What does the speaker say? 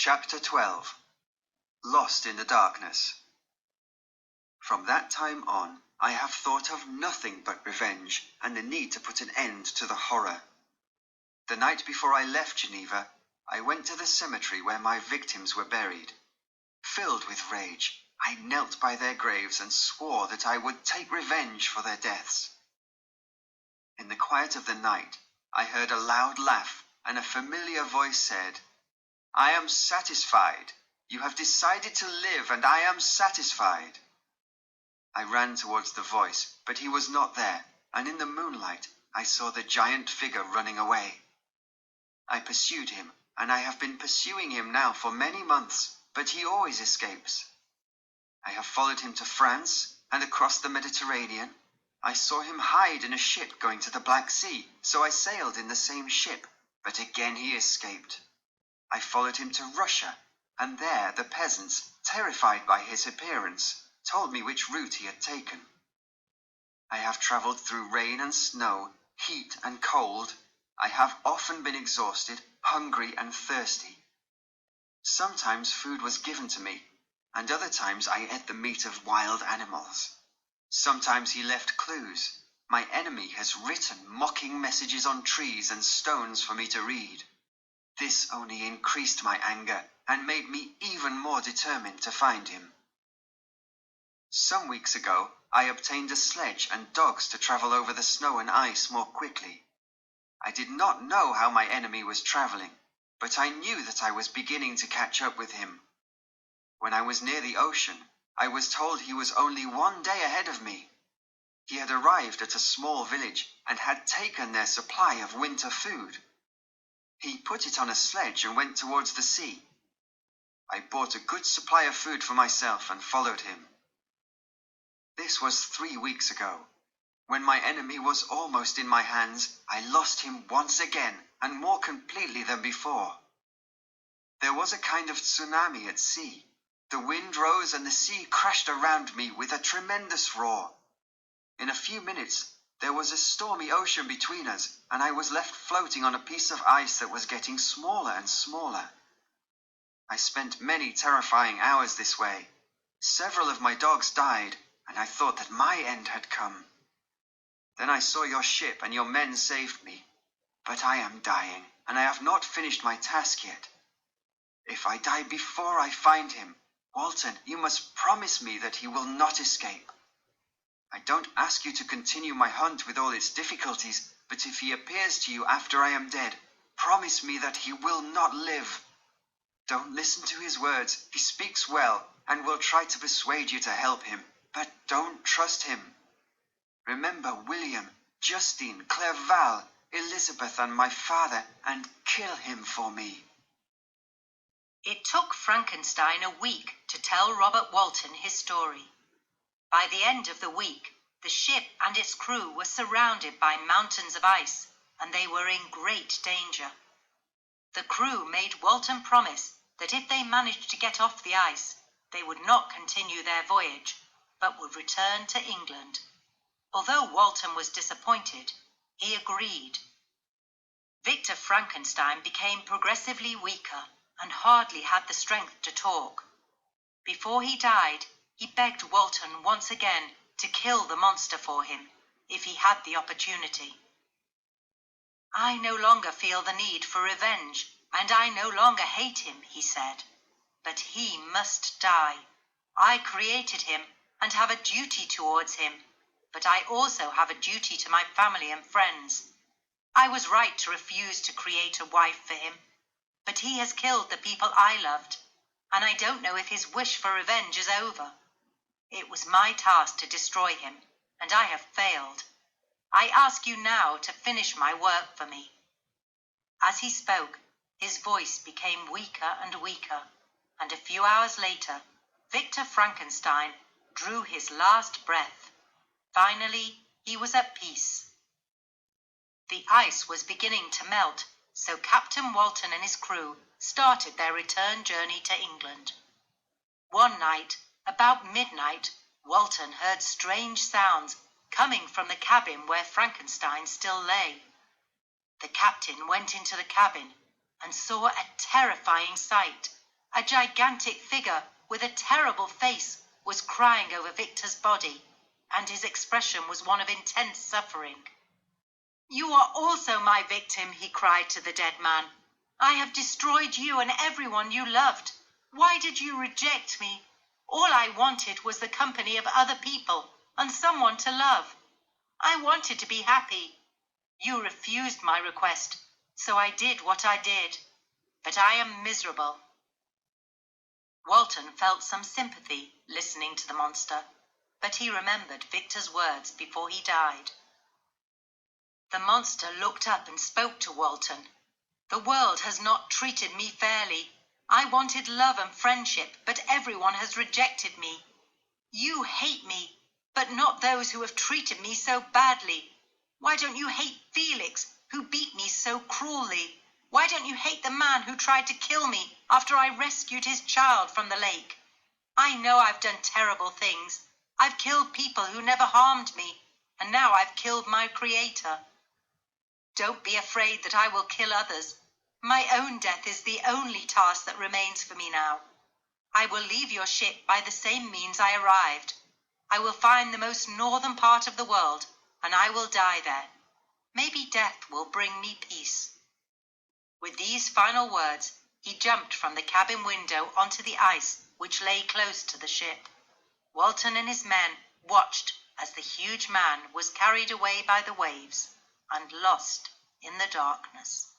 Chapter 12. Lost in the Darkness. From that time on, I have thought of nothing but revenge and the need to put an end to the horror. The night before I left Geneva, I went to the cemetery where my victims were buried. Filled with rage, I knelt by their graves and swore that I would take revenge for their deaths. In the quiet of the night, I heard a loud laugh, and a familiar voice said, "I am satisfied. You have decided to live, and I am satisfied." I ran towards the voice, but he was not there, and in the moonlight, I saw the giant figure running away. I pursued him, and I have been pursuing him now for many months, but he always escapes. I have followed him to France and across the Mediterranean. I saw him hide in a ship going to the Black Sea, so I sailed in the same ship, but again he escaped. I followed him to Russia, and there the peasants, terrified by his appearance, told me which route he had taken. I have traveled through rain and snow, heat and cold. I have often been exhausted, hungry and thirsty. Sometimes food was given to me, and other times I ate the meat of wild animals. Sometimes he left clues. My enemy has written mocking messages on trees and stones for me to read. This only increased my anger and made me even more determined to find him. Some weeks ago, I obtained a sledge and dogs to travel over the snow and ice more quickly. I did not know how my enemy was traveling, but I knew that I was beginning to catch up with him. When I was near the ocean, I was told he was only one day ahead of me. He had arrived at a small village and had taken their supply of winter food. He put it on a sledge and went towards the sea. I bought a good supply of food for myself and followed him. This was 3 weeks ago. When my enemy was almost in my hands, I lost him once again, and more completely than before. There was a kind of tsunami at sea. The wind rose and the sea crashed around me with a tremendous roar. In a few minutes, there was a stormy ocean between us, and I was left floating on a piece of ice that was getting smaller and smaller. I spent many terrifying hours this way. Several of my dogs died, and I thought that my end had come. Then I saw your ship, and your men saved me. But I am dying, and I have not finished my task yet. If I die before I find him, Walton, you must promise me that he will not escape. I don't ask you to continue my hunt with all its difficulties, but if he appears to you after I am dead, promise me that he will not live. Don't listen to his words. He speaks well, and will try to persuade you to help him, but don't trust him. Remember William, Justine, Clerval, Elizabeth, and my father, and kill him for me." It took Frankenstein a week to tell Robert Walton his story. By the end of the week, the ship and its crew were surrounded by mountains of ice, and they were in great danger. The crew made Walton promise that if they managed to get off the ice, they would not continue their voyage, but would return to England. Although Walton was disappointed, he agreed. Victor Frankenstein became progressively weaker and hardly had the strength to talk. Before he died, he begged Walton once again to kill the monster for him, if he had the opportunity. "I no longer feel the need for revenge, and I no longer hate him," he said. "But he must die. I created him and have a duty towards him, but I also have a duty to my family and friends. I was right to refuse to create a wife for him, but he has killed the people I loved, and I don't know if his wish for revenge is over. It was my task to destroy him, and I have failed. I ask you now to finish my work for me." As he spoke, his voice became weaker and weaker, and a few hours later, Victor Frankenstein drew his last breath. Finally, he was at peace. The ice was beginning to melt, so Captain Walton and his crew started their return journey to England. One night, about midnight, Walton heard strange sounds coming from the cabin where Frankenstein still lay. The captain went into the cabin and saw a terrifying sight. A gigantic figure with a terrible face was crying over Victor's body, and his expression was one of intense suffering. "You are also my victim," he cried to the dead man. "I have destroyed you and everyone you loved. Why did you reject me? All I wanted was the company of other people and someone to love. I wanted to be happy. You refused my request, so I did what I did. But I am miserable." Walton felt some sympathy listening to the monster, but he remembered Victor's words before he died. The monster looked up and spoke to Walton. "The world has not treated me fairly. I wanted love and friendship, but everyone has rejected me. You hate me, but not those who have treated me so badly. Why don't you hate Felix, who beat me so cruelly? Why don't you hate the man who tried to kill me after I rescued his child from the lake? I know I've done terrible things. I've killed people who never harmed me, and now I've killed my creator. Don't be afraid that I will kill others. My own death is the only task that remains for me now. I will leave your ship by the same means I arrived. I will find the most northern part of the world, and I will die there. Maybe death will bring me peace." With these final words, he jumped from the cabin window onto the ice which lay close to the ship. Walton and his men watched as the huge man was carried away by the waves and lost in the darkness.